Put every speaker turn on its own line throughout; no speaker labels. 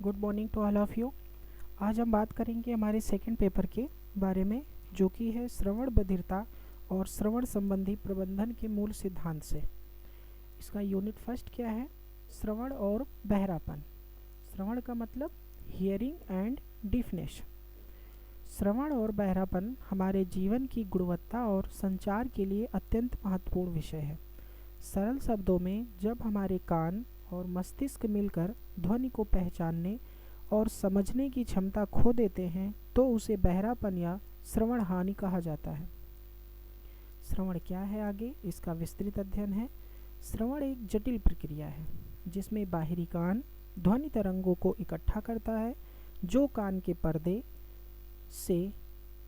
Good morning to all of you. आज हम बात करेंगे हमारे सेकंड पेपर के बारे में, जो कि है श्रवण बधिरता और श्रवण संबंधी प्रबंधन के मूल सिद्धांत से। इसका यूनिट फर्स्ट क्या है? श्रवण और बहरापन। श्रवण का मतलब हियरिंग एंड डीफनेस। श्रवण और बहरापन हमारे जीवन की गुणवत्ता और संचार के लिए अत्यंत महत्वपूर्ण विषय है। सरल शब्दों में, जब हमारे कान और मस्तिष्क मिलकर ध्वनि को पहचानने और समझने की क्षमता खो देते हैं तो उसे बहरापन या श्रवण हानि कहा जाता है। श्रवण क्या है? आगे इसका विस्तृत अध्ययन है। श्रवण एक जटिल प्रक्रिया है जिसमें बाहरी कान ध्वनि तरंगों को इकट्ठा करता है, जो कान के पर्दे से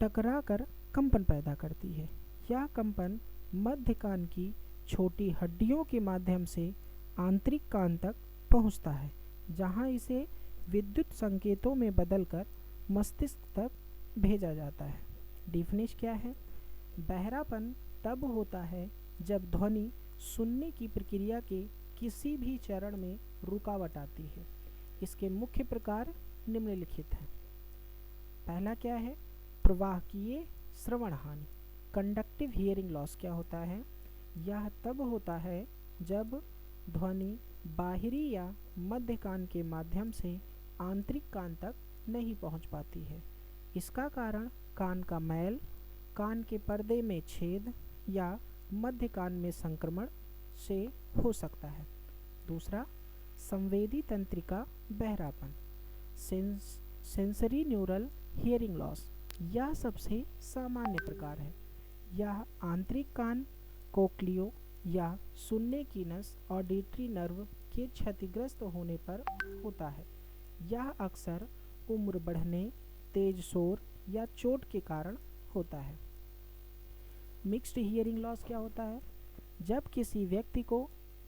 टकराकर कंपन पैदा करती है। यह कंपन मध्य कान की छोटी हड्डियों के माध्यम से आंतरिक कान तक पहुंचता है, जहां इसे विद्युत संकेतों में बदलकर मस्तिष्क तक भेजा जाता है। डिफिनेशन क्या है? बहरापन तब होता है जब ध्वनि सुनने की प्रक्रिया के किसी भी चरण में रुकावट आती है। इसके मुख्य प्रकार निम्नलिखित हैं। पहला क्या है? प्रवाहकीय श्रवण हानि। कंडक्टिव हियरिंग लॉस क्या होता है? यह तब होता है जब ध्वनि बाहरी या मध्य कान के माध्यम से आंतरिक कान तक नहीं पहुंच पाती है। इसका कारण कान का मैल, कान के पर्दे में छेद या मध्य कान में संक्रमण से हो सकता है। दूसरा, संवेदी तंत्रिका बहरापन, सेंसरी न्यूरल हियरिंग लॉस। यह सबसे सामान्य प्रकार है। यह आंतरिक कान, कोक्लियो या सुनने की नस, ऑडिटरी नर्व के क्षतिग्रस्त होने पर होता है। यह अक्सर उम्र बढ़ने, तेज शोर या चोट के कारण होता है। मिक्स्ड हियरिंग लॉस क्या होता है? जब किसी व्यक्ति को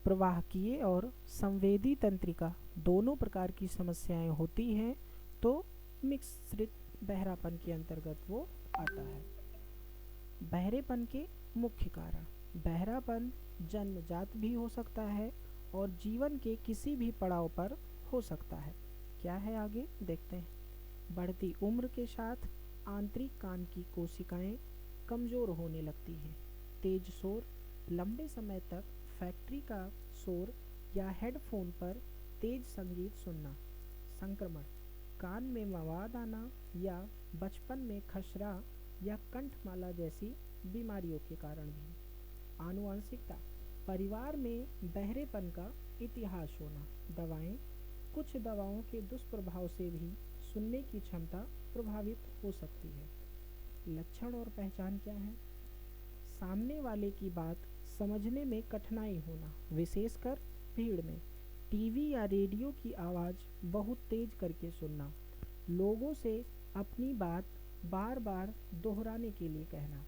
प्रवाहकीय और संवेदी तंत्रिका दोनों प्रकार की समस्याएं होती हैं तो मिश्रित बहरापन के अंतर्गत वो आता है। बहरेपन के मुख्य कारण। बहरापन जन्मजात भी हो सकता है और जीवन के किसी भी पड़ाव पर हो सकता है। क्या है? आगे देखते हैं। बढ़ती उम्र के साथ आंतरिक कान की कोशिकाएं कमज़ोर होने लगती हैं। तेज शोर, लंबे समय तक फैक्ट्री का शोर या हेडफोन पर तेज संगीत सुनना। संक्रमण, कान में मवाद आना या बचपन में खसरा या कंठमाला जैसी बीमारियों के कारण भी। आनुवंशिकता, परिवार में बहरेपन का इतिहास होना। दवाएं, कुछ दवाओं के दुष्प्रभाव से भी सुनने की क्षमता प्रभावित हो सकती है। लक्षण और पहचान क्या है? सामने वाले की बात समझने में कठिनाई होना, विशेषकर भीड़ में। टीवी या रेडियो की आवाज़ बहुत तेज करके सुनना। लोगों से अपनी बात बार बार दोहराने के लिए कहना।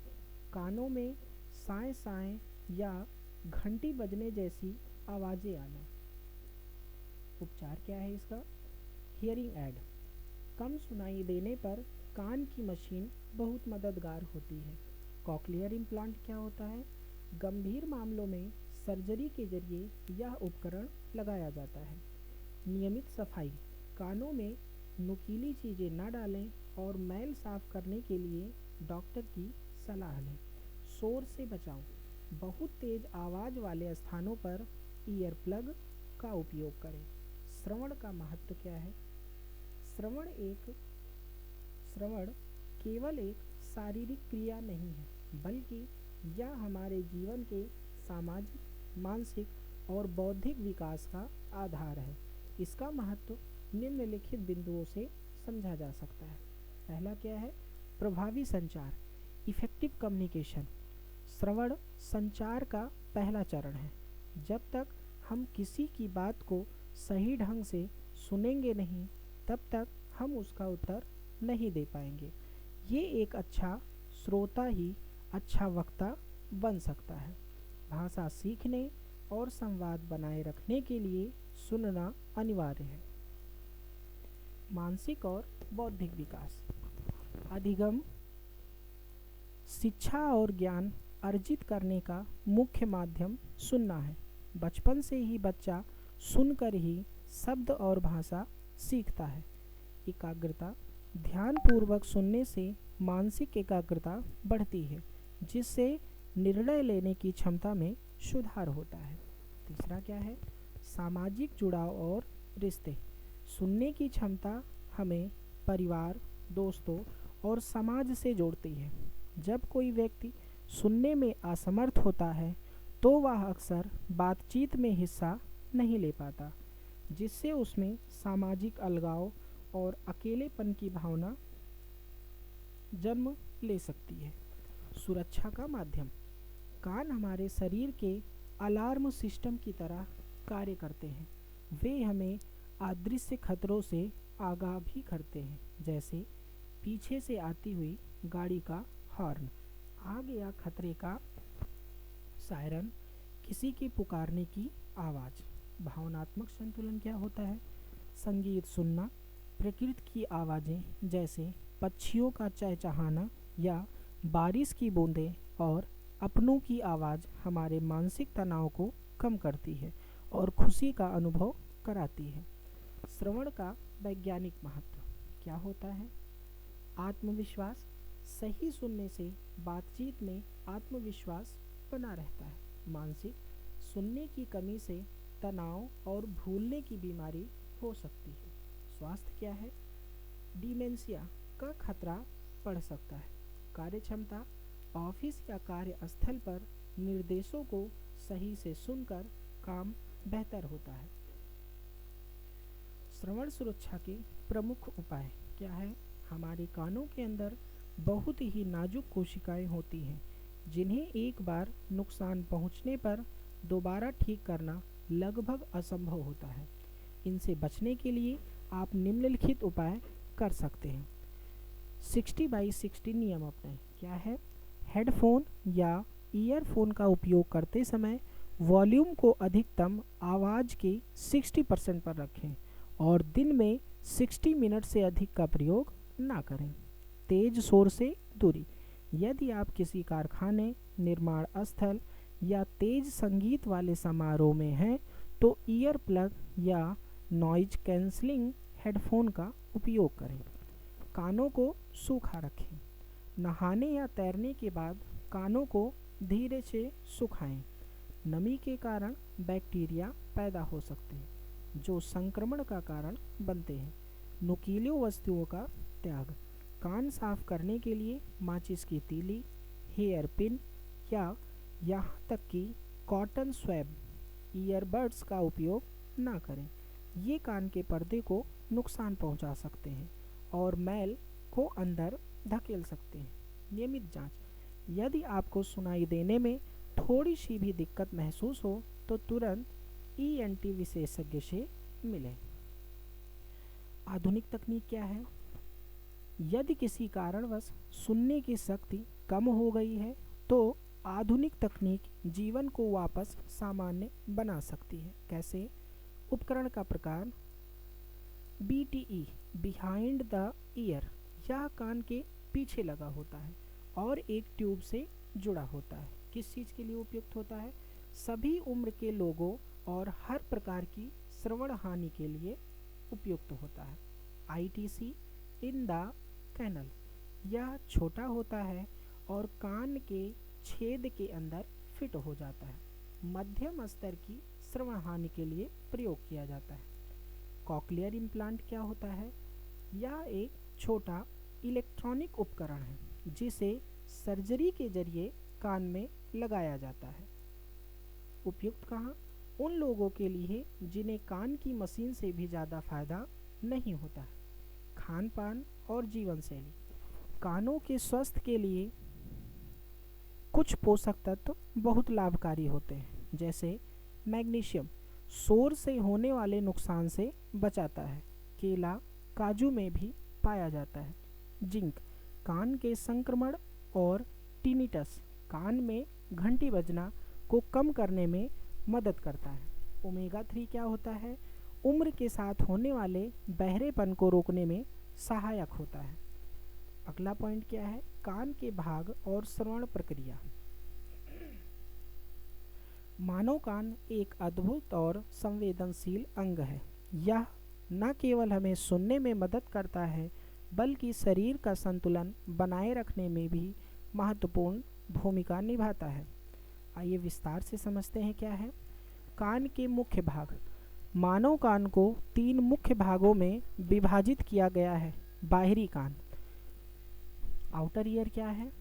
कानों में साए साए या घंटी बजने जैसी आवाज़ें आना। उपचार क्या है इसका? हियरिंग एड, कम सुनाई देने पर कान की मशीन बहुत मददगार होती है। कॉक्लियर इम्प्लांट क्या होता है? गंभीर मामलों में सर्जरी के जरिए यह उपकरण लगाया जाता है। नियमित सफाई, कानों में नुकीली चीज़ें न डालें और मैल साफ करने के लिए डॉक्टर की सलाह लें। शोर से बचाओ, बहुत तेज आवाज़ वाले स्थानों पर ईयर प्लग का उपयोग करें। श्रवण का महत्व क्या है? श्रवण केवल एक शारीरिक क्रिया नहीं है, बल्कि यह हमारे जीवन के सामाजिक, मानसिक और बौद्धिक विकास का आधार है। इसका महत्व निम्नलिखित बिंदुओं से समझा जा सकता है। पहला क्या है? प्रभावी संचार, इफेक्टिव कम्युनिकेशन। श्रवण संचार का पहला चरण है। जब तक हम किसी की बात को सही ढंग से सुनेंगे नहीं, तब तक हम उसका उत्तर नहीं दे पाएंगे। ये एक अच्छा श्रोता ही अच्छा वक्ता बन सकता है। भाषा सीखने और संवाद बनाए रखने के लिए सुनना अनिवार्य है। मानसिक और बौद्धिक विकास, अधिगम, शिक्षा और ज्ञान अर्जित करने का मुख्य माध्यम सुनना है। बचपन से ही बच्चा सुनकर ही शब्द और भाषा सीखता है। एकाग्रता, ध्यानपूर्वक सुनने से मानसिक एकाग्रता बढ़ती है, जिससे निर्णय लेने की क्षमता में सुधार होता है। तीसरा क्या है? सामाजिक जुड़ाव और रिश्ते। सुनने की क्षमता हमें परिवार, दोस्तों और समाज से जोड़ती है। जब कोई व्यक्ति सुनने में असमर्थ होता है तो वह अक्सर बातचीत में हिस्सा नहीं ले पाता, जिससे उसमें सामाजिक अलगाव और अकेलेपन की भावना जन्म ले सकती है। सुरक्षा का माध्यम। कान हमारे शरीर के अलार्म सिस्टम की तरह कार्य करते हैं। वे हमें अदृश्य खतरों से आगाह भी करते हैं, जैसे पीछे से आती हुई गाड़ी का हॉर्न, आग या खतरे का सायरन, किसी के पुकारने की आवाज़। भावनात्मक संतुलन क्या होता है? संगीत सुनना, प्रकृति की आवाज़ें जैसे पक्षियों का चहचहाना या बारिश की बूंदें और अपनों की आवाज़ हमारे मानसिक तनाव को कम करती है और खुशी का अनुभव कराती है। श्रवण का वैज्ञानिक महत्व क्या होता है? आत्मविश्वास। सही सुनने से बातचीत में आत्मविश्वास बना रहता है। मानसिक। सुनने की कमी से तनाव और भूलने की बीमारी हो सकती है। स्वास्थ्य क्या है? डिमेंशिया का खतरा बढ़ सकता है। कार्यक्षमता। ऑफिस या कार्यस्थल पर निर्देशों को सही से सुनकर काम बेहतर होता है। श्रवण सुरक्षा के प्रमुख उपाय क्या है? हमारे कानों के अंदर बहुत ही नाजुक कोशिकाएं होती हैं, जिन्हें एक बार नुकसान पहुंचने पर दोबारा ठीक करना लगभग असंभव होता है। इनसे बचने के लिए आप निम्नलिखित उपाय कर सकते हैं। 60/60 नियम अपनाएं। क्या है? हेडफोन या ईयरफोन का उपयोग करते समय वॉल्यूम को अधिकतम आवाज़ के 60% पर रखें और दिन में 60 मिनट से अधिक का प्रयोग ना करें। तेज शोर से दूरी। यदि आप किसी कारखाने, निर्माण स्थल या तेज संगीत वाले समारोह में हैं तो ईयर प्लग या नॉइज कैंसलिंग हेडफोन का उपयोग करें। कानों को सूखा रखें। नहाने या तैरने के बाद कानों को धीरे से सुखाएं। नमी के कारण बैक्टीरिया पैदा हो सकते हैं जो संक्रमण का कारण बनते हैं। नुकीली वस्तुओं का त्याग। कान साफ करने के लिए माचिस की तीली, हेयर पिन या यहाँ तक कि कॉटन स्वैब ईयरबड्स का उपयोग ना करें। ये कान के पर्दे को नुकसान पहुंचा सकते हैं और मैल को अंदर धकेल सकते हैं। नियमित जांच। यदि आपको सुनाई देने में थोड़ी सी भी दिक्कत महसूस हो तो तुरंत ईएनटी विशेषज्ञ से मिलें। आधुनिक तकनीक क्या है? यदि किसी कारणवश सुनने की शक्ति कम हो गई है तो आधुनिक तकनीक जीवन को वापस सामान्य बना सकती है। कैसे? उपकरण का प्रकार। BTE बिहाइंड द ईयर, यह कान के पीछे लगा होता है और एक ट्यूब से जुड़ा होता है। किस चीज़ के लिए उपयुक्त होता है? सभी उम्र के लोगों और हर प्रकार की श्रवण हानि के लिए उपयुक्त होता है। ITC इन द कैनल, यह छोटा होता है और कान के छेद के अंदर फिट हो जाता है। मध्यम स्तर की श्रवण हानि के लिए प्रयोग किया जाता है। कॉक्लियर इम्प्लांट क्या होता है? यह एक छोटा इलेक्ट्रॉनिक उपकरण है जिसे सर्जरी के जरिए कान में लगाया जाता है। उपयुक्त कहाँ? उन लोगों के लिए जिन्हें कान की मशीन से भी ज़्यादा फायदा नहीं होता है। खान पान और जीवन शैली। कानों के स्वास्थ्य के लिए कुछ पोषक तत्व बहुत लाभकारी होते हैं, जैसे मैग्नीशियम शोर से होने वाले नुकसान से बचाता है। केला, काजू में भी पाया जाता है। जिंक कान के संक्रमण और टिनिटस कान में घंटी बजना को कम करने में मदद करता है। ओमेगा 3 क्या होता है? उम्र के साथ होने वाले बहरेपन को रोकने में सहायक होता है। अगला पॉइंट क्या है? कान के भाग और श्रवण प्रक्रिया। मानव कान एक अद्भुत और संवेदनशील अंग है। यह न केवल हमें सुनने में मदद करता है बल्कि शरीर का संतुलन बनाए रखने में भी महत्वपूर्ण भूमिका निभाता है। आइए विस्तार से समझते हैं क्या है। कान के मुख्य भाग। मानव कान को 3 मुख्य भागों में विभाजित किया गया है। बाहरी कान, आउटर ईयर क्या है?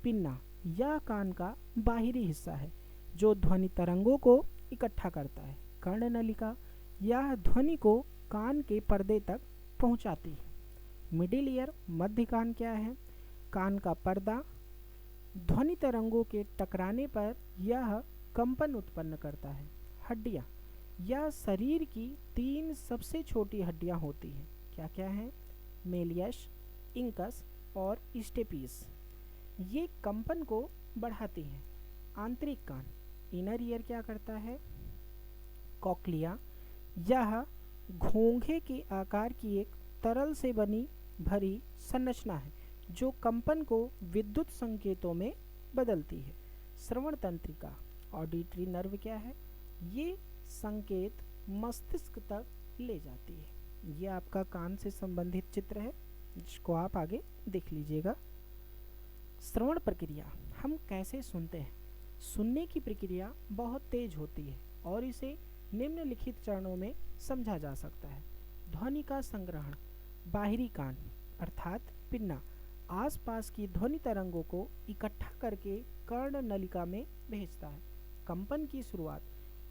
पिन्ना। यह कान का बाहरी हिस्सा है जो ध्वनि तरंगों को इकट्ठा करता है। कर्णनलिका, यह ध्वनि को कान के पर्दे तक पहुंचाती है। मिडिल ईयर, मध्य कान क्या है? कान का पर्दा। ध्वनि तरंगों के टकराने पर यह कंपन उत्पन्न करता है। हड्डियाँ, यह शरीर की 3 सबसे छोटी हड्डियाँ होती हैं। क्या क्या हैं? मेलियस, इंकस और स्टेपीस। ये कंपन को बढ़ाती हैं। आंतरिक कान, इनर ईयर क्या करता है? कॉक्लिया, यह घोंघे के आकार की एक तरल से बनी भरी संरचना है जो कंपन को विद्युत संकेतों में बदलती है। श्रवण तंत्रिका, ऑडिटरी नर्व क्या है? ये संकेत मस्तिष्क तक ले जाती है। ये आपका कान से संबंधित चित्र है जिसको आप आगे देख लीजिएगा। श्रवण प्रक्रिया, हम कैसे सुनते हैं? सुनने की प्रक्रिया बहुत तेज होती है और इसे निम्नलिखित चरणों में समझा जा सकता है। ध्वनि का संग्रहण, बाहरी कान अर्थात पिन्ना आसपास की ध्वनि तरंगों को इकट्ठा करके कर्ण नलिका में भेजता है। कंपन की शुरुआत,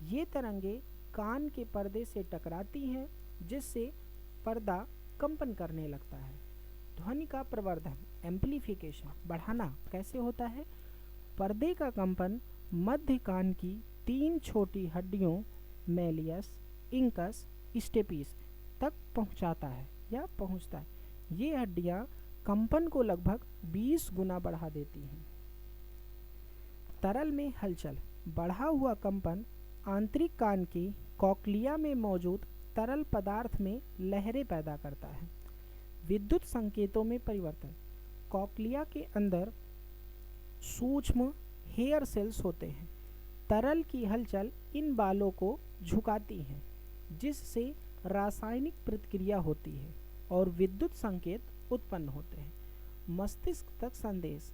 ये तरंगे कान के पर्दे से टकराती हैं जिससे पर्दा कंपन करने लगता है। ध्वनि का प्रवर्धन, एम्प्लीफिकेशन, बढ़ाना कैसे होता है? पर्दे का कंपन मध्य कान की 3 छोटी हड्डियों मेलियस, इंकस, स्टेपीस तक पहुंचाता है या पहुंचता है। ये हड्डियां कंपन को लगभग 20 गुना बढ़ा देती हैं। तरल में हलचल, बढ़ा हुआ कंपन आंतरिक कान की कॉक्लिया में मौजूद तरल पदार्थ में लहरें पैदा करता है। विद्युत संकेतों में परिवर्तन, कॉक्लिया के अंदर सूक्ष्म हेयर सेल्स होते हैं। तरल की हलचल इन बालों को झुकाती है जिससे रासायनिक प्रतिक्रिया होती है और विद्युत संकेत उत्पन्न होते हैं। मस्तिष्क तक संदेश,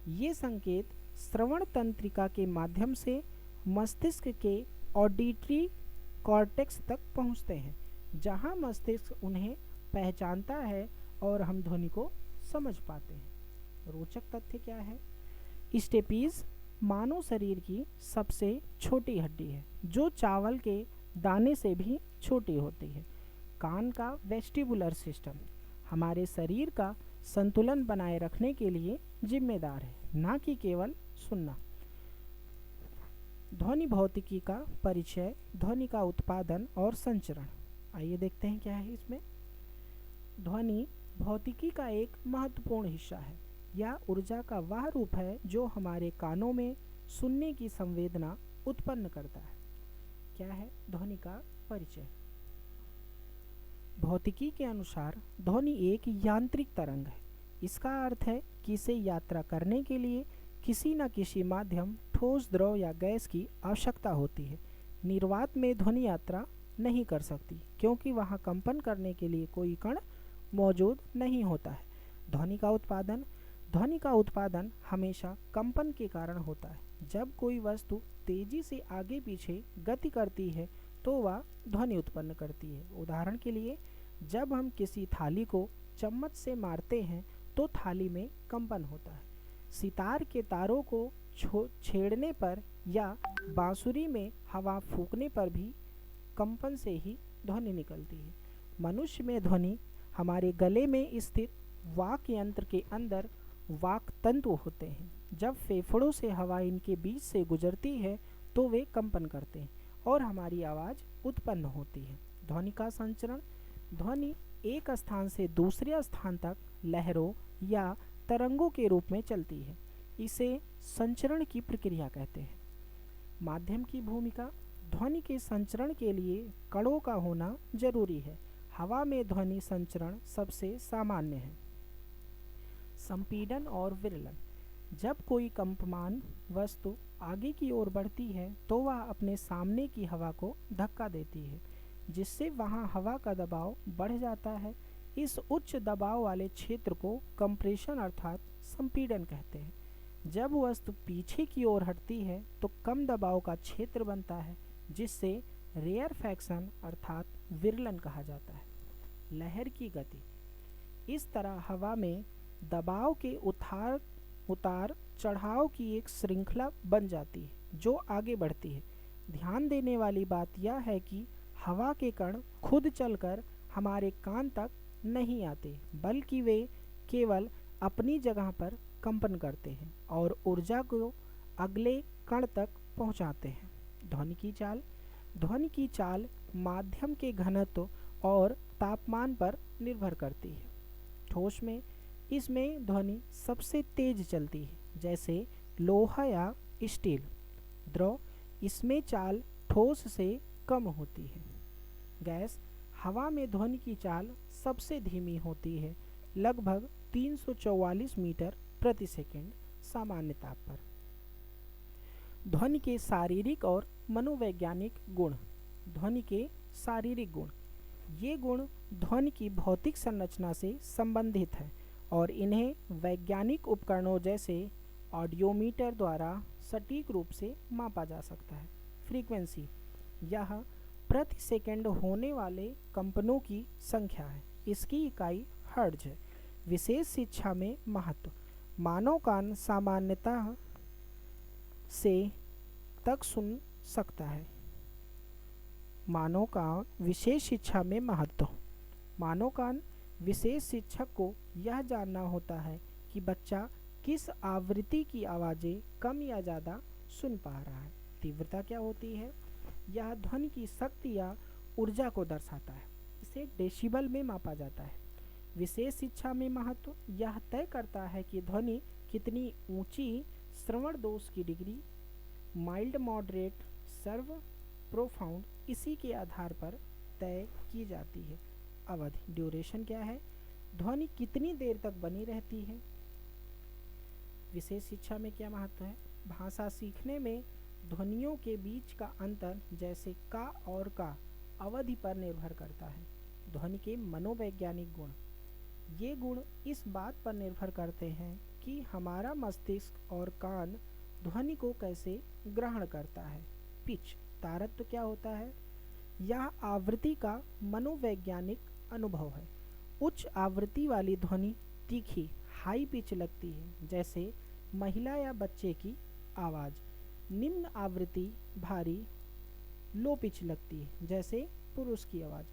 ये संकेत श्रवण तंत्रिका के माध्यम से मस्तिष्क के ऑडिटरी कॉर्टेक्स तक पहुंचते हैं जहां मस्तिष्क उन्हें पहचानता है और हम ध्वनि को समझ पाते हैं। रोचक तथ्य क्या है? स्टेपीज मानव शरीर की सबसे छोटी हड्डी है जो चावल के दाने से भी छोटी होती है। कान का वेस्टिबुलर सिस्टम हमारे शरीर का संतुलन बनाए रखने के लिए जिम्मेदार है, ना कि केवल सुनना। ध्वनि भौतिकी का परिचय, ध्वनि का उत्पादन और संचरण। आइए देखते हैं क्या है इसमें। ध्वनि भौतिकी का एक महत्वपूर्ण हिस्सा है। यह ऊर्जा का वह रूप है जो हमारे कानों में सुनने की संवेदना उत्पन्न करता है। क्या है ध्वनि का परिचय? भौतिकी के अनुसार ध्वनि एक यांत्रिक तरंग है। इसका अर्थ है कि इसे यात्रा करने के लिए किसी न किसी माध्यम, ठोस, द्रव या गैस की आवश्यकता होती है। निर्वात में ध्वनि यात्रा नहीं कर सकती क्योंकि वहाँ कंपन करने के लिए कोई कण मौजूद नहीं होता है। ध्वनि का उत्पादन हमेशा कंपन के कारण होता है। जब कोई वस्तु तेजी से आगे पीछे गति करती है तो वह ध्वनि उत्पन्न करती है। उदाहरण के लिए, जब हम किसी थाली को चम्मच से मारते हैं तो थाली में कंपन होता है। सितार के तारों को छेड़ने पर या बांसुरी में हवा फूंकने पर भी कंपन से ही ध्वनि निकलती है। मनुष्य में ध्वनि हमारे गले में स्थित वाक यंत्र के अंदर वाक तंतु होते हैं। जब फेफड़ों से हवा इनके बीच से गुजरती है तो वे कंपन करते हैं और हमारी आवाज़ उत्पन्न होती है। ध्वनि का संचरण, ध्वनि एक स्थान से दूसरे स्थान तक लहरों या तरंगों के रूप में चलती है। इसे संचरण की प्रक्रिया कहते हैं। माध्यम की भूमिका, ध्वनि के संचरण के लिए कणों का होना जरूरी है। हवा में ध्वनि संचरण सबसे सामान्य है। संपीड़न और विरलन, जब कोई कंपमान वस्तु आगे की ओर बढ़ती है तो वह अपने सामने की हवा को धक्का देती है। जिससे वहाँ हवा का दबाव बढ़ जाता है। इस उच्च दबाव वाले क्षेत्र को कंप्रेशन अर्थात संपीड़न कहते हैं। जब वस्तु पीछे की ओर हटती है तो कम दबाव का क्षेत्र बनता है, जिससे रेयरफैक्शन अर्थात विरलन कहा जाता है। लहर की गति, इस तरह हवा में दबाव के उतार चढ़ाव की एक श्रृंखला बन जाती है जो आगे बढ़ती है। ध्यान देने वाली बात यह है कि हवा के कण खुद चलकर हमारे कान तक नहीं आते, बल्कि वे केवल अपनी जगह पर कंपन करते हैं और ऊर्जा को अगले कण तक पहुंचाते हैं। ध्वनि की चाल, ध्वनि की चाल माध्यम के घनत्व और तापमान पर निर्भर करती है। ठोस में इसमें ध्वनि सबसे तेज चलती है, जैसे लोहा या स्टील। द्रव, इसमें चाल ठोस से कम होती है। गैस, हवा में ध्वनि की चाल सबसे धीमी होती है, लगभग 344 मीटर प्रति सेकंड सामान्य ताप पर। ध्वनि के शारीरिक और मनोवैज्ञानिक गुण। ध्वनि के शारीरिक गुण, ये गुण ध्वनि की भौतिक संरचना से संबंधित है और इन्हें वैज्ञानिक उपकरणों जैसे ऑडियोमीटर द्वारा सटीक रूप से मापा जा सकता है। फ्रीक्वेंसी, यह प्रति सेकंड होने वाले कंपनों की संख्या है। इसकी इकाई हर्ट्ज है। विशेष शिक्षा में महत्व, मानव कान सामान्यतः से तक सुन सकता है। मानव कान विशेष शिक्षा में महत्व, मानव कान विशेष शिक्षक को यह जानना होता है कि बच्चा किस आवृत्ति की आवाज़ें कम या ज़्यादा सुन पा रहा है। तीव्रता क्या होती है? यह ध्वनि की शक्ति या ऊर्जा को दर्शाता है। इसे डेसिबल में मापा जाता है। विशेष शिक्षा में महत्व, यह तय करता है कि ध्वनि कितनी ऊंची श्रवण दोष की डिग्री, माइल्ड, मॉडरेट, सर्व, प्रोफाउंड, इसी के आधार पर तय की जाती है। अवधि, ड्यूरेशन क्या है? ध्वनि कितनी देर तक बनी रहती है। विशेष शिक्षा में क्या महत्व है? भाषा सीखने में ध्वनियों के बीच का अंतर जैसे का और का अवधि पर निर्भर करता है। ध्वनि के मनोवैज्ञानिक गुण, ये गुण इस बात पर निर्भर करते हैं कि हमारा मस्तिष्क और कान ध्वनि को कैसे ग्रहण करता है। पिच, तारतम्य क्या होता है? यह आवृत्ति का मनोवैज्ञानिक अनुभव है। उच्च आवृत्ति वाली ध्वनि तीखी, हाई पिच लगती है, जैसे महिला या बच्चे की आवाज़। निम्न आवृत्ति भारी, लो पिच लगती है, जैसे पुरुष की आवाज़।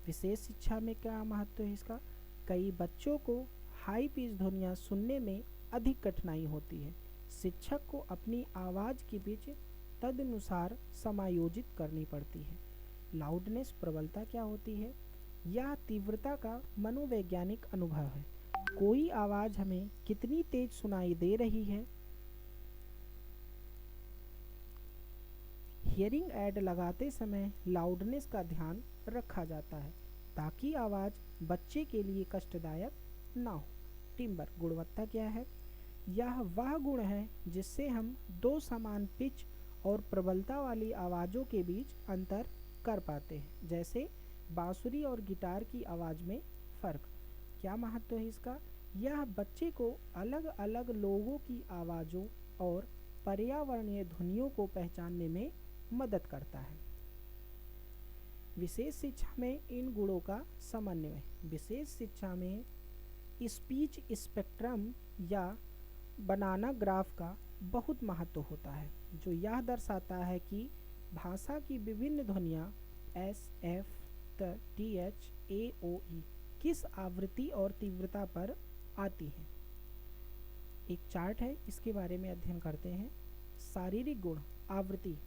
विशेष शिक्षा में क्या महत्व है इसका? कई बच्चों को हाई पिच ध्वनियाँ सुनने में अधिक कठिनाई होती है। शिक्षक को अपनी आवाज़ की पिच तदनुसार समायोजित करनी पड़ती है। लाउडनेस, प्रबलता क्या होती है? यह तीव्रता का मनोवैज्ञानिक अनुभव है। कोई आवाज़ हमें कितनी तेज सुनाई दे रही है। हियरिंग ऐड लगाते समय लाउडनेस का ध्यान रखा जाता है ताकि आवाज़ बच्चे के लिए कष्टदायक ना हो। टिम्बर, गुणवत्ता क्या है? यह वह गुण है जिससे हम दो समान पिच और प्रबलता वाली आवाज़ों के बीच अंतर कर पाते हैं, जैसे बांसुरी और गिटार की आवाज़ में फ़र्क। क्या महत्व है इसका? यह बच्चे को अलग अलग लोगों की आवाज़ों और पर्यावरणीय ध्वनियों को पहचानने में मदद करता है। विशेष शिक्षा में इन गुणों का समन्वय। विशेष शिक्षा में स्पीच स्पेक्ट्रम या बनाना ग्राफ का बहुत महत्व होता है, जो यह दर्शाता है कि भाषा की विभिन्न ध्वनियाँ एस, एफ, त, टी, एच, ए, ओ, ई किस आवृत्ति और तीव्रता पर आती हैं। एक चार्ट है, इसके बारे में अध्ययन करते हैं। शारीरिक गुण, आवृत्ति।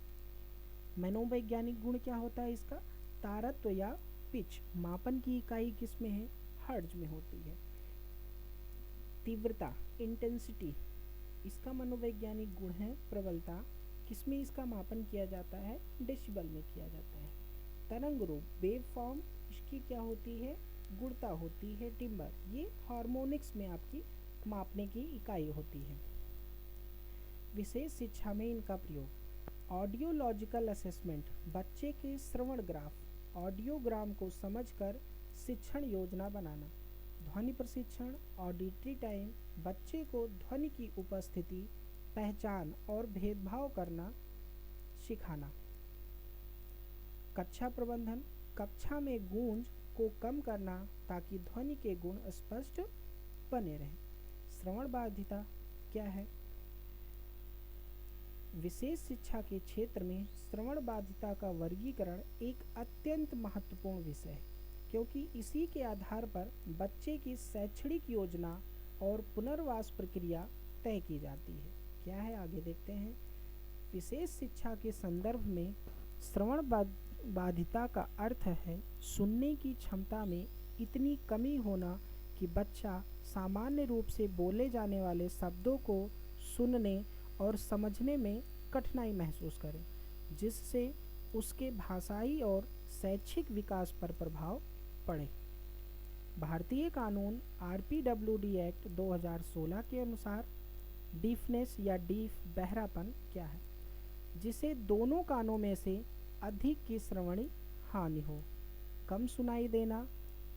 मनोवैज्ञानिक गुण क्या होता है इसका? तारतम्य या पिच। मापन की इकाई किस में है? हर्ट्ज में होती है। तीव्रता, इंटेंसिटी, इसका मनोवैज्ञानिक गुण है। प्रबलता, किसमें इसका मापन किया जाता है? डेसिबल में किया जाता है। तरंग रूप, वेव फॉर्म, इसकी क्या होती है? गुणता होती है। टिम्बर, ये हार्मोनिक्स में आपकी मापने की इकाई होती है। विशेष शिक्षा में इनका प्रयोग। ऑडियोलॉजिकल असेसमेंट, बच्चे के श्रवण ग्राफ, ऑडियोग्राम को समझकर शिक्षण योजना बनाना। ध्वनि प्रशिक्षण, ऑडिटरी टाइम, बच्चे को ध्वनि की उपस्थिति, पहचान और भेदभाव करना सिखाना। कक्षा प्रबंधन, कक्षा में गूंज को कम करना ताकि ध्वनि के गुण स्पष्ट बने रहें। श्रवण बाधिता क्या है? विशेष शिक्षा के क्षेत्र में श्रवण बाधिता का वर्गीकरण एक अत्यंत महत्वपूर्ण विषय है, क्योंकि इसी के आधार पर बच्चे की शैक्षणिक योजना और पुनर्वास प्रक्रिया तय की जाती है। क्या है, आगे देखते हैं। विशेष शिक्षा के संदर्भ में श्रवण बाधिता का अर्थ है सुनने की क्षमता में इतनी कमी होना कि बच्चा सामान्य रूप से बोले जाने वाले शब्दों को सुनने और समझने में कठिनाई महसूस करे, जिससे उसके भाषाई और शैक्षिक विकास पर प्रभाव पड़े। भारतीय कानून आरपीडब्ल्यूडी एक्ट 2016 के अनुसार डीफनेस या डीफ बहरापन क्या है? जिसे दोनों कानों में से अधिक की श्रवणी हानि हो। कम सुनाई देना,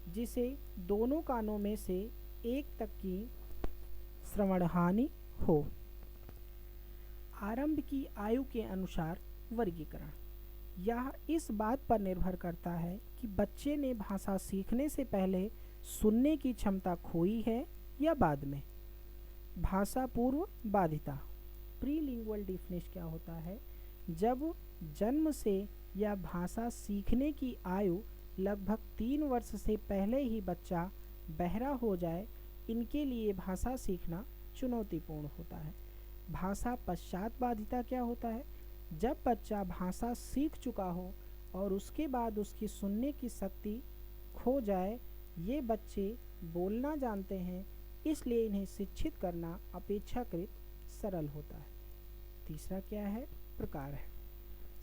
जिसे दोनों कानों में से एक तक की श्रवण हानि हो। आरंभ की आयु के अनुसार वर्गीकरण, यह इस बात पर निर्भर करता है कि बच्चे ने भाषा सीखने से पहले सुनने की क्षमता खोई है या बाद में। भाषा पूर्व बाधिता, प्रीलिंगुअल डिफनेस क्या होता है? जब जन्म से या भाषा सीखने की आयु लगभग 3 वर्ष से पहले ही बच्चा बहरा हो जाए, इनके लिए भाषा सीखना चुनौतीपूर्ण होता है। भाषा पश्चात बाधिता क्या होता है? जब बच्चा भाषा सीख चुका हो और उसके बाद उसकी सुनने की शक्ति खो जाए। ये बच्चे बोलना जानते हैं, इसलिए इन्हें शिक्षित करना अपेक्षाकृत सरल होता है। तीसरा क्या है? प्रकार है।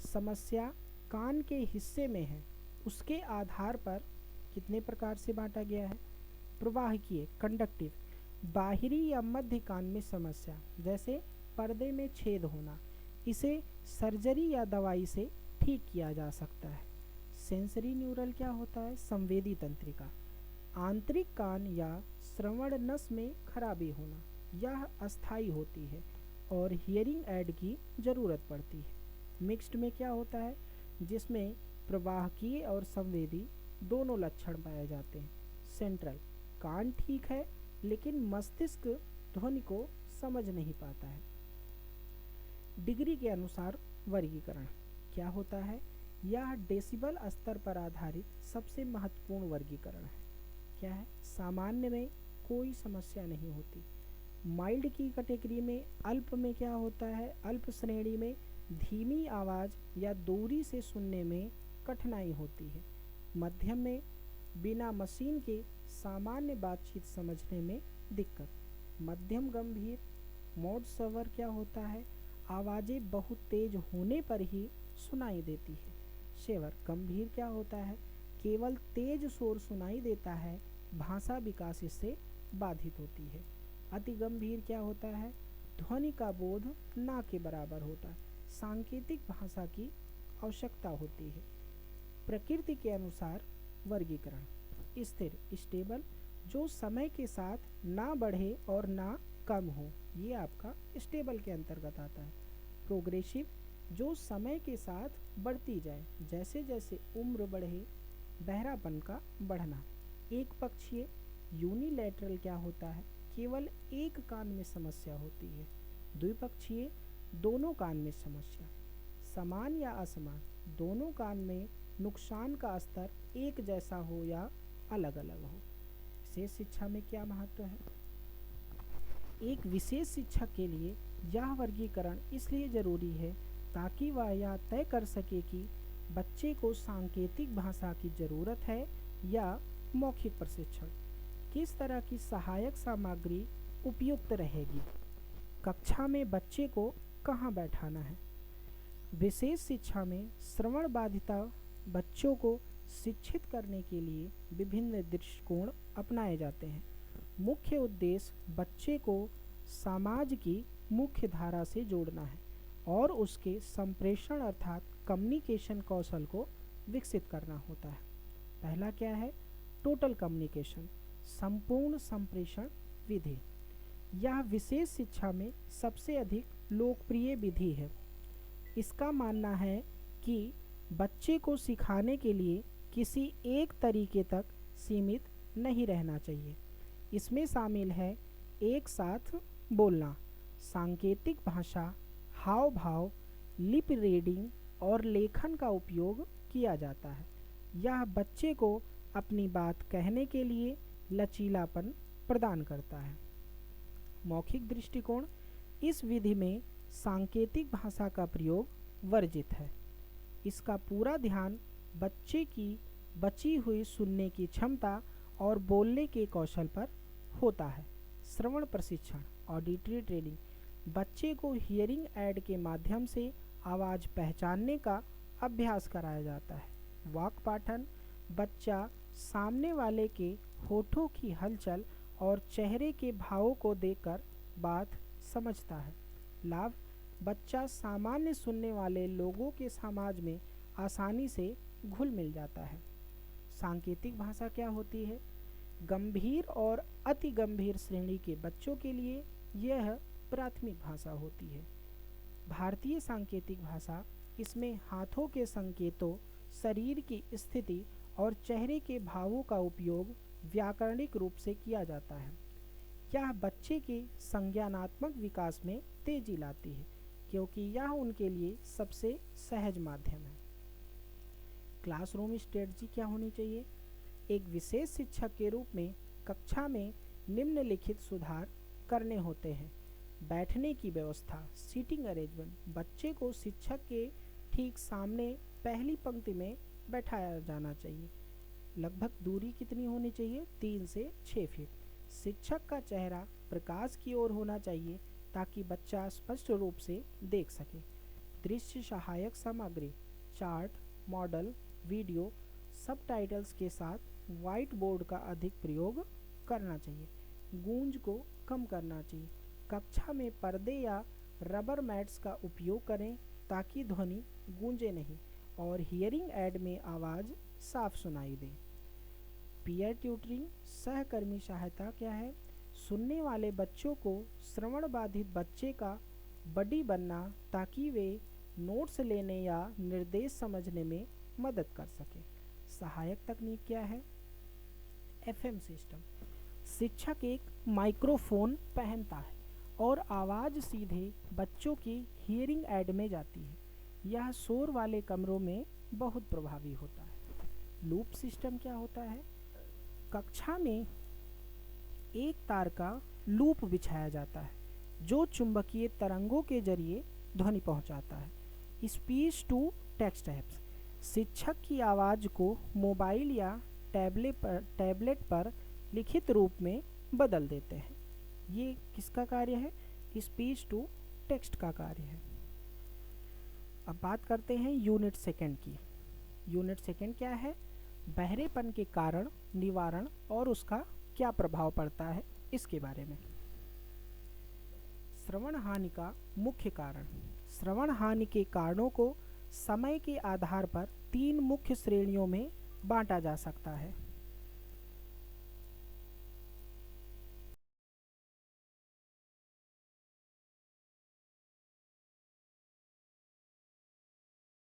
समस्या कान के हिस्से में है, उसके आधार पर कितने प्रकार से बांटा गया है? प्रवाहकीय, कंडक्टिव, बाहरी या मध्य कान में समस्या, जैसे पर्दे में छेद होना, इसे सर्जरी या दवाई से ठीक किया जा सकता है। सेंसरी न्यूरल क्या होता है? संवेदी तंत्रिका, आंतरिक कान या श्रवण नस में खराबी होना, यह अस्थायी होती है और हियरिंग एड की ज़रूरत पड़ती है। मिक्स्ड में क्या होता है? जिसमें प्रवाहकीय और संवेदी दोनों लक्षण पाए जाते हैं। सेंट्रल, कान ठीक है लेकिन मस्तिष्क ध्वनि को समझ नहीं पाता है। डिग्री के अनुसार वर्गीकरण क्या होता है? यह डेसिबल स्तर पर आधारित सबसे महत्वपूर्ण वर्गीकरण है। क्या है? सामान्य में कोई समस्या नहीं होती। माइल्ड की कैटेगरी में अल्प में क्या होता है? अल्प श्रेणी में धीमी आवाज़ या दूरी से सुनने में कठिनाई होती है। मध्यम में बिना मशीन के सामान्य बातचीत समझने में दिक्कत। मध्यम गंभीर मोड सवर क्या होता है? आवाज़ें बहुत तेज होने पर ही सुनाई देती है। शेवर गंभीर क्या होता है? केवल तेज शोर सुनाई देता है, भाषा विकास इससे बाधित होती है। अति गंभीर क्या होता है? ध्वनि का बोध ना के बराबर होता है, सांकेतिक भाषा की आवश्यकता होती है। प्रकृति के अनुसार वर्गीकरण स्थिर, स्टेबल, जो समय के साथ ना बढ़े और ना कम हो, ये आपका स्टेबल के अंतर्गत आता है। प्रोग्रेसिव, जो समय के साथ बढ़ती जाए, जैसे जैसे उम्र बढ़े, बहरापन का बढ़ना। एक पक्षीय यूनिलैटरल क्या होता है? केवल एक कान में समस्या होती है। द्विपक्षीय, दोनों कान में समस्या। समान या असमान, दोनों कान में नुकसान का स्तर एक जैसा हो या अलग अलग हो। विशेष शिक्षा में क्या महत्व है? एक विशेष शिक्षक के लिए यह वर्गीकरण इसलिए जरूरी है ताकि वह यह तय कर सके कि बच्चे को सांकेतिक भाषा की ज़रूरत है या मौखिक प्रशिक्षण। किस तरह की सहायक सामग्री उपयुक्त रहेगी? कक्षा में बच्चे को कहाँ बैठाना है? विशेष शिक्षा में श्रवण बाधिता बच्चों को शिक्षित करने के लिए विभिन्न दृष्टिकोण अपनाए जाते हैं। मुख्य उद्देश्य बच्चे को समाज की मुख्य धारा से जोड़ना है और उसके संप्रेषण अर्थात कम्युनिकेशन कौशल को विकसित करना होता है। पहला क्या है? टोटल कम्युनिकेशन, संपूर्ण संप्रेषण विधि। यह विशेष शिक्षा में सबसे अधिक लोकप्रिय विधि है। इसका मानना है कि बच्चे को सिखाने के लिए किसी एक तरीके तक सीमित नहीं रहना चाहिए। इसमें शामिल है एक साथ बोलना, सांकेतिक भाषा, हाव भाव, लिप रीडिंग और लेखन का उपयोग किया जाता है। यह बच्चे को अपनी बात कहने के लिए लचीलापन प्रदान करता है। मौखिक दृष्टिकोण, इस विधि में सांकेतिक भाषा का प्रयोग वर्जित है। इसका पूरा ध्यान बच्चे की बची हुई सुनने की क्षमता और बोलने के कौशल पर होता है। श्रवण प्रशिक्षण, ऑडिटरी ट्रेनिंग, बच्चे को हियरिंग ऐड के माध्यम से आवाज़ पहचानने का अभ्यास कराया जाता है। वाक् पाठन, बच्चा सामने वाले के होठों की हलचल और चेहरे के भावों को देखकर बात समझता है। लाभ, बच्चा सामान्य सुनने वाले लोगों के समाज में आसानी से घुल मिल जाता है। सांकेतिक भाषा क्या होती है? गंभीर और अति गंभीर श्रेणी के बच्चों के लिए यह प्राथमिक भाषा होती है। भारतीय सांकेतिक भाषा, इसमें हाथों के संकेतों, शरीर की स्थिति और चेहरे के भावों का उपयोग व्याकरणिक रूप से किया जाता है। यह बच्चे के संज्ञानात्मक विकास में तेजी लाती है, क्योंकि यह उनके लिए सबसे सहज माध्यम है। क्लासरूम स्ट्रेटजी क्या होनी चाहिए? एक विशेष शिक्षक के रूप में कक्षा में निम्नलिखित सुधार करने होते हैं। बैठने की व्यवस्था, सीटिंग अरेंजमेंट, बच्चे को शिक्षक के ठीक सामने पहली पंक्ति में बैठाया जाना चाहिए। लगभग दूरी कितनी होनी चाहिए? 3 से 6 फीट। शिक्षक का चेहरा प्रकाश की ओर होना चाहिए ताकि बच्चा स्पष्ट रूप से देख सके। दृश्य सहायक सामग्री, चार्ट, मॉडल, वीडियो, सबटाइटल्स के साथ व्हाइट बोर्ड का अधिक प्रयोग करना चाहिए। गूंज को कम करना चाहिए। कक्षा में पर्दे या रबर मैट्स का उपयोग करें ताकि ध्वनि गूंजे नहीं और हियरिंग ऐड में आवाज़ साफ सुनाई दे। पीयर ट्यूटरिंग, सहकर्मी सहायता क्या है? सुनने वाले बच्चों को श्रवण बाधित बच्चे का बडी बनना ताकि वे नोट्स लेने या निर्देश समझने में मदद कर सके। सहायक तकनीक क्या है? FM system. शिक्षक एक माइक्रोफोन पहनता है और आवाज़ सीधे बच्चों की हियरिंग ऐड में जाती है। यह शोर वाले कमरों में बहुत प्रभावी होता है। लूप सिस्टम क्या होता है? कक्षा में एक तार का लूप बिछाया जाता है जो चुंबकीय तरंगों के जरिए ध्वनि पहुंचाता है। स्पीच टू टेक्स्ट ऐप्स, शिक्षक की आवाज़ को मोबाइल या टैबलेट पर लिखित रूप में बदल देते हैं। ये किसका कार्य है? स्पीच टू टेक्स्ट का कार्य है। अब बात करते हैं यूनिट सेकंड की। यूनिट सेकंड क्या है? बहरेपन के कारण, निवारण और उसका क्या प्रभाव पड़ता है, इसके बारे में। श्रवण हानि का मुख्य कारण। श्रवण हानि के कारणों को समय के आधार पर 3 मुख्य श्रेणियों में बांटा जा सकता है।